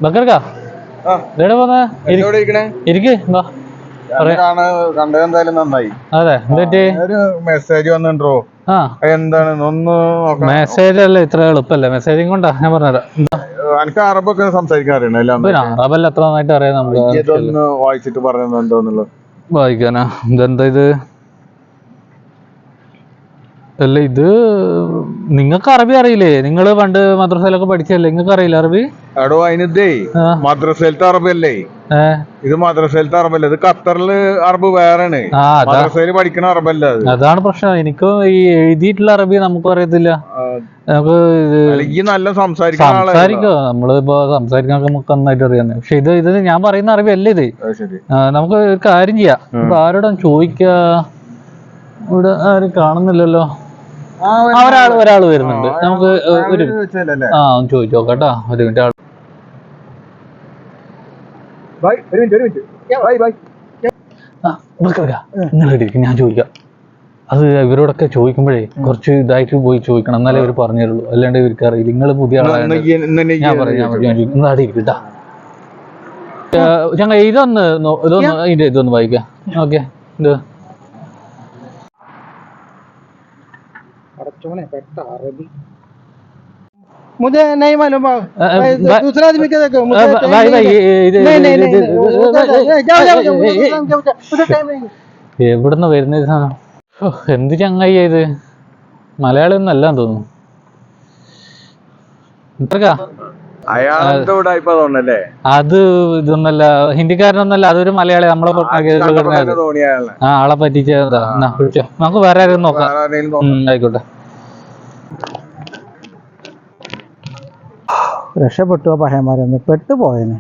ബക്കർക്കാ എവിടെ പോന്നെ ഇരിക്ക് കണ്ടതെന്തായാലും നന്നായി. അതെ ഒരു മെസ്സേജ് വന്നിട്ടോ എന്താണ് ഒന്ന് മെസ്സേജ് അല്ലേ ഇത്ര എളുപ്പല്ലേ മെസ്സേജും കൊണ്ടാ ഞാൻ പറഞ്ഞുതരാം. എനിക്ക് അറബൊക്കെ സംസാരിക്കാൻ അറിയണല്ലോ. അറബല്ല എത്ര നന്നായിട്ട് അറിയാം നമുക്ക്. ഇതൊന്ന് വായിച്ചിട്ട് പറഞ്ഞത് എന്തോന്നുള്ളത് വായിക്കാനാ ഇതെന്താ ഇത് അല്ല ഇത് നിങ്ങൾക്ക് അറബി അറിയില്ലേ? നിങ്ങൾ പണ്ട് മദ്രസയിലൊക്കെ പഠിച്ചല്ലേ, നിങ്ങൾക്ക് അറിയില്ല അറബി? എടോ അതിനിതേ മദ്രസയിലത്തെ അറബല്ലേ, ഇത് മദ്രസയിലത്തെ അറബല്ല, ഇത് ഖത്തറില് അറബ് വേറെയാണ്, മദ്രസയില് പഠിക്കണ അറബല്ല. അതാണ് പ്രശ്നം. എനിക്കും ഈ എഴുതിയിട്ടുള്ള അറബി നമുക്കും അറിയത്തില്ല. നമുക്ക് നല്ല സംസാരിക്കോ നമ്മളിപ്പോ സംസാരിക്കാൻ നമുക്ക് നന്നായിട്ട് അറിയാം. പക്ഷെ ഇത് ഞാൻ പറയുന്ന അറബി അല്ലേ ഇത്. നമുക്ക് ഒരു കാര്യം ചെയ്യാം, ഇപ്പൊ ആരോടും ചോദിക്കാ, ഇവിടെ ആരും കാണുന്നില്ലല്ലോ. ഒരാൾ വരുന്നുണ്ട്, നമുക്ക് ഒന്ന് ചോദിച്ചു നോക്കാട്ടോ. ഒരു മിനിറ്റ് ഞാൻ ചോദിക്കാം. അത് ഇവരോടൊക്കെ ചോദിക്കുമ്പോഴേ കുറച്ച് ഇതായിട്ട് പോയി ചോദിക്കണം, എന്നാലേ ഇവർ പറഞ്ഞു തരുള്ളൂ. അല്ലാണ്ട് ഇവർക്ക് അറിയില്ല. നിങ്ങൾ പുതിയ ആളാണ്. ഞാൻ ഇരിക്കട്ടാ. ഞങ്ങൾ ഇതൊന്ന് വായിക്കാം. ഓക്കെ ഇത് मुझे नहीं मालूम, दूसरा आदमी के देखो। എവിടുന്ന് വരുന്ന സാധനം? എന്ത് ചങ്ങായി ഇത്? മലയാളി ഒന്നും അല്ലാന്ന് തോന്നുന്നു. അത് ഇതൊന്നല്ല, ഹിന്ദിക്കാരനൊന്നല്ല, അതൊരു മലയാളി. നമ്മളെ ആളെ പറ്റിച്ചതാ. നമുക്ക് വേറെ ആരും നോക്കാം. ആയിക്കോട്ടെ. രക്ഷപ്പെട്ടു പഹയന്മാരൊന്ന് പെട്ടുപോയനെ.